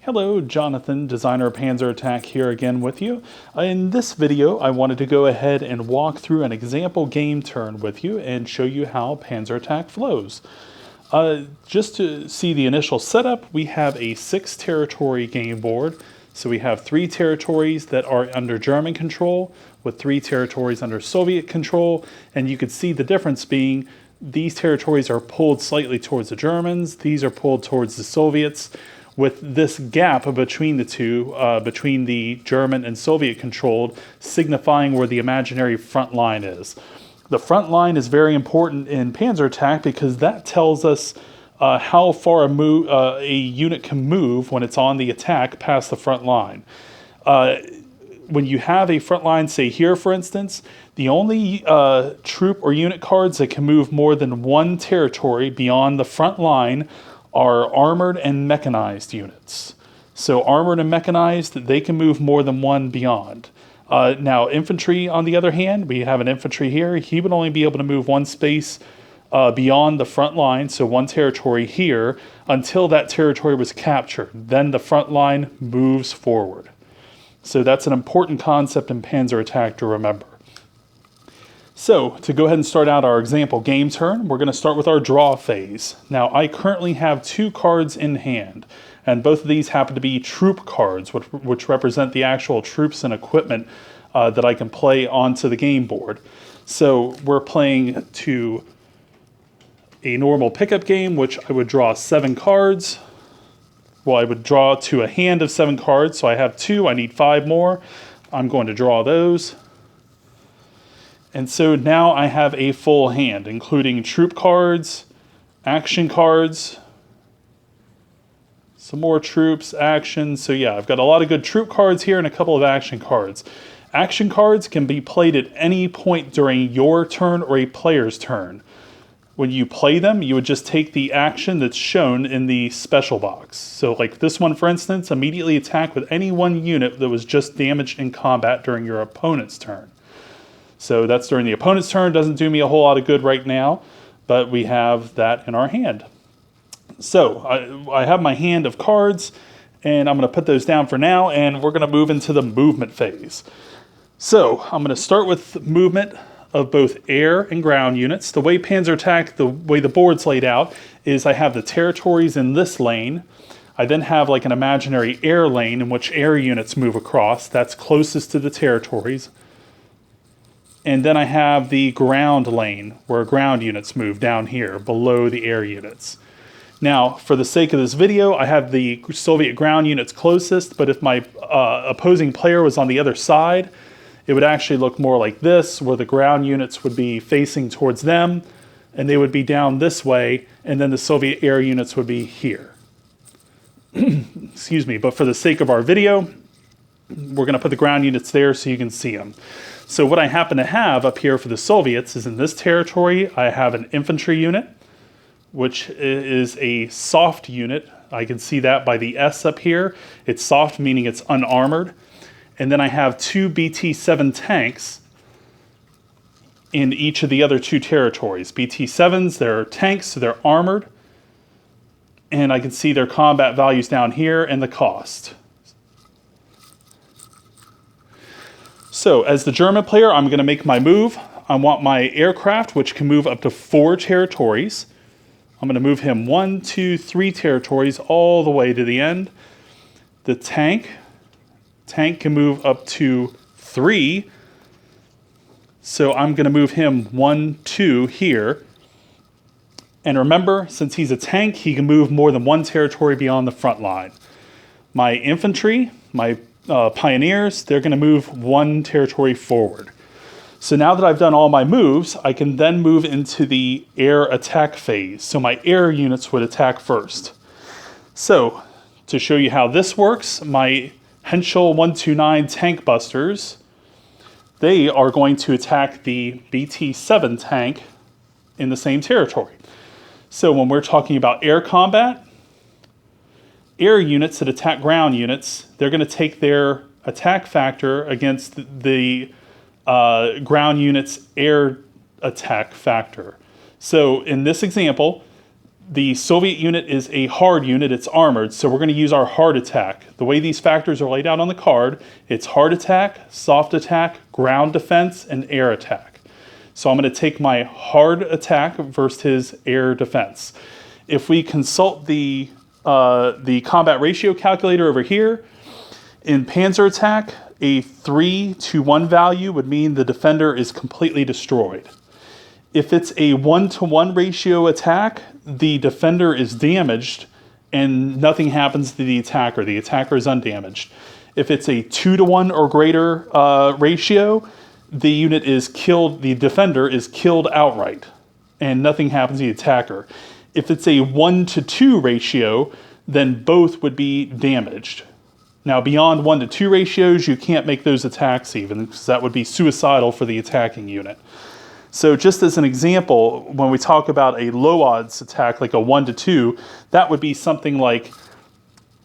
Hello, Jonathan, designer of Panzer Attack here again with you. In this video, I wanted to go ahead and walk through an example game turn with you and show you how Panzer Attack flows. Just to see the initial setup, we have a 6-territory game board. So we have 3 territories that are under German control with 3 territories under Soviet control. And you can see the difference being these territories are pulled slightly towards the Germans, these are pulled towards the Soviets, with this gap between the two, between the German and Soviet controlled, signifying where the imaginary front line is. The front line is very important in Panzer Attack because that tells us how far a unit can move when it's on the attack past the front line. When you have a front line, say here for instance, the only troop or unit cards that can move more than 1 territory beyond the front line are armored and mechanized units. So armored and mechanized, they can move more than 1 beyond. Now infantry, on the other hand, we have an infantry here. He would only be able to move 1 space beyond the front line, so 1 territory here, until that territory was captured. Then the front line moves forward. So that's an important concept in Panzer Attack to remember. So, to go ahead and start out our example game turn, we're going to start with our draw phase. Now, I currently have 2 cards in hand, and both of these happen to be troop cards, which represent the actual troops and equipment that I can play onto the game board. So, we're playing to a normal pickup game, which I would draw 7 cards. Well, I would draw to a hand of 7 cards, so I have 2, I need 5 more. I'm going to draw those. And so now I have a full hand, including troop cards, action cards, some more troops, action. So yeah, I've got a lot of good troop cards here and a couple of action cards. Action cards can be played at any point during your turn or a player's turn. When you play them, you would just take the action that's shown in the special box. So like this one, for instance, immediately attack with any 1 unit that was just damaged in combat during your opponent's turn. So that's during the opponent's turn. Doesn't do me a whole lot of good right now, but we have that in our hand. So I have my hand of cards, and I'm going to put those down for now, and we're going to move into the movement phase. So I'm going to start with movement of both air and ground units. The way Panzer Attack, the way the board's laid out, is I have the territories in this lane. I then have like an imaginary air lane in which air units move across. That's closest to the territories. And then I have the ground lane where ground units move down here below the air units. Now, for the sake of this video, I have the Soviet ground units closest, but if my opposing player was on the other side, it would actually look more like this, where the ground units would be facing towards them, and they would be down this way, and then the Soviet air units would be here. Excuse me, but for the sake of our video, we're going to put the ground units there so you can see them. So what I happen to have up here for the Soviets is in this territory, I have an infantry unit, which is a soft unit. I can see that by the S up here. It's soft, meaning it's unarmored. And then I have 2 BT-7 tanks in each of the other 2 territories. BT-7s, they're tanks, so they're armored. And I can see their combat values down here and the cost. So, as the German player, I'm going to make my move. I want my aircraft, which can move up to 4 territories. I'm going to move him 1, 2, 3 territories all the way to the end. The tank can move up to 3. So I'm going to move him 1, 2 here. And remember, since he's a tank, he can move more than 1 territory beyond the front line. My infantry, my pioneers, they're going to move 1 territory forward. So now that I've done all my moves, I can then move into the air attack phase. So my air units would attack first. So to show you how this works, my Henschel 129 tank busters, they are going to attack the BT-7 tank in the same territory. So when we're talking about air combat, air units that attack ground units, they're going to take their attack factor against the ground unit's air attack factor. So in this example, The Soviet unit is a hard unit, it's armored, so we're going to use our hard attack. The way these factors are laid out on the card, it's hard attack, soft attack, ground defense, and air attack. So I'm going to take my hard attack versus his air defense. If we consult the combat ratio calculator over here, in Panzer Attack, a 3-to-1 value would mean the defender is completely destroyed. If it's a 1-to-1 ratio attack, the defender is damaged and nothing happens to the attacker. The attacker is undamaged. If it's a 2-to-1 or greater ratio, the unit is killed, the defender is killed outright and nothing happens to the attacker. If it's a 1-to-2 ratio, then both would be damaged. Now, beyond 1-to-2 ratios, you can't make those attacks even, because that would be suicidal for the attacking unit. So just as an example, when we talk about a low odds attack, like a 1-to-2, that would be something like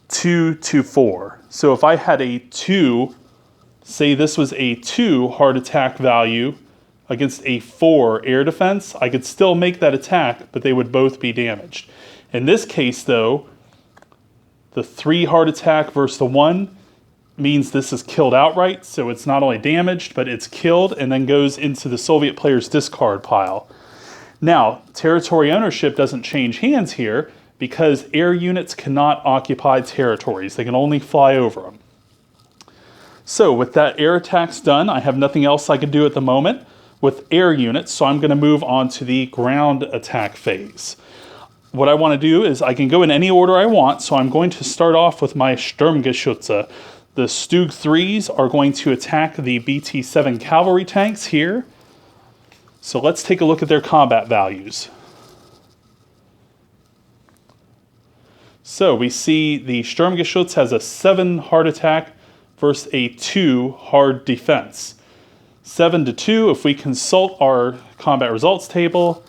2-to-4. So if I had a 2, say this was a 2 hard attack value against a 4 air defense, I could still make that attack, but they would both be damaged. In this case, though, the 3 hard attack versus the 1 means this is killed outright, so it's not only damaged, but it's killed and then goes into the Soviet player's discard pile. Now, territory ownership doesn't change hands here because air units cannot occupy territories. They can only fly over them. So with that air attacks done, I have nothing else I can do at the moment with air units, so I'm going to move on to the ground attack phase. What I want to do is I can go in any order I want, so I'm going to start off with my Sturmgeschütze. The Stug 3s are going to attack the BT-7 cavalry tanks here. So let's take a look at their combat values. So we see the Sturmgeschütz has a 7 hard attack versus a 2 hard defense. 7-to-2, if we consult our combat results table,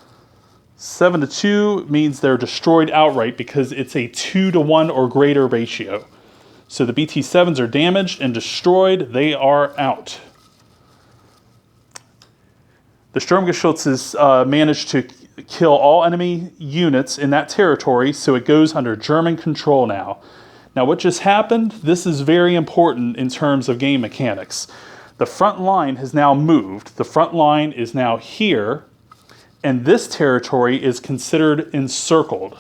7-to-2 means they're destroyed outright because it's a 2-to-1 or greater ratio. So the BT-7s are damaged and destroyed, they are out. The Sturmgeschütz managed to kill all enemy units in that territory, so it goes under German control now. Now what just happened, this is very important in terms of game mechanics. The front line has now moved. The front line is now here, and this territory is considered encircled.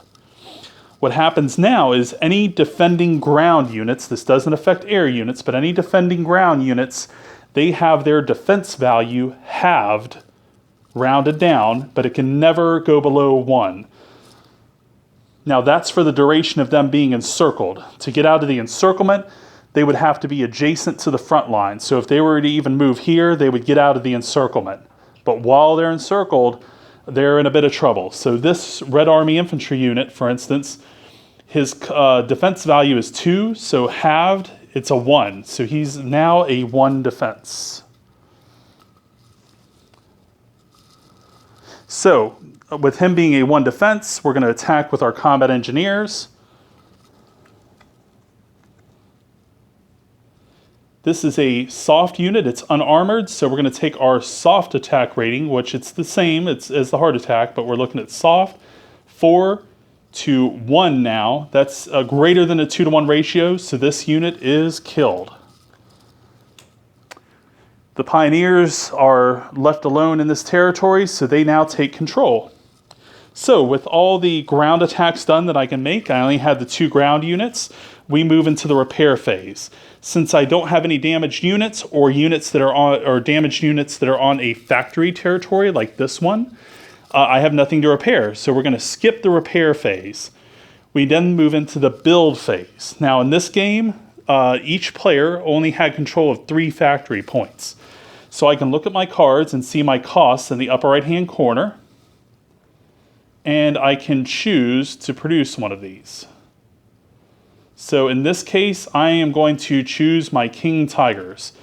What happens now is any defending ground units, this doesn't affect air units, but any defending ground units, they have their defense value halved, rounded down, but it can never go below 1. Now that's for the duration of them being encircled. To get out of the encirclement, they would have to be adjacent to the front line. So if they were to even move here, they would get out of the encirclement. But while they're encircled, they're in a bit of trouble. So this Red Army infantry unit, for instance, his defense value is 2, so halved, it's a 1. So he's now a 1 defense. So with him being a 1 defense, we're going to attack with our combat engineers. This is a soft unit, it's unarmored, so we're going to take our soft attack rating, which it's the same as the hard attack, but we're looking at soft. 4-to-1 now, that's greater than a 2-to-1 ratio, so this unit is killed. The Pioneers are left alone in this territory, so they now take control. So with all the ground attacks done that I can make, I only had the 2 ground units, we move into the repair phase. Since I don't have any damaged units or units that are on, or damaged units that are on a factory territory like this one, I have nothing to repair. So we're going to skip the repair phase. We then move into the build phase. Now in this game, each player only had control of 3 factory points. So I can look at my cards and see my costs in the upper right hand corner, and I can choose to produce one of these. So in this case, I am going to choose my King Tigers.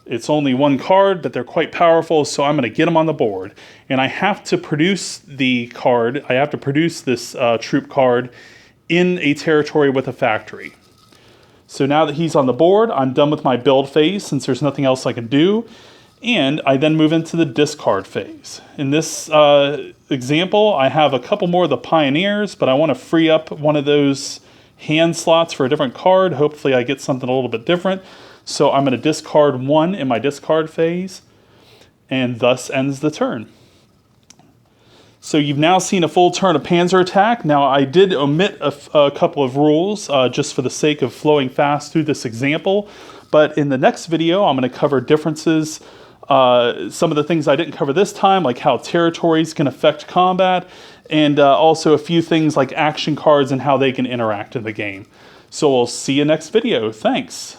It's only 1 card, but they're quite powerful, so I'm going to get them on the board. And I have to produce the card, I have to produce this troop card in a territory with a factory. So now that he's on the board, I'm done with my build phase since there's nothing else I can do. And I then move into the discard phase. In this example, I have a couple more of the Pioneers, but I want to free up one of those hand slots for a different card. Hopefully I get something a little bit different. So I'm going to discard 1 in my discard phase, and thus ends the turn. So you've now seen a full turn of Panzer Attack. Now I did omit a couple of rules just for the sake of flowing fast through this example. But in the next video, I'm going to cover differences. Some of the things I didn't cover this time, like how territories can affect combat, and also a few things like action cards and how they can interact in the game. So we'll see you next video. Thanks.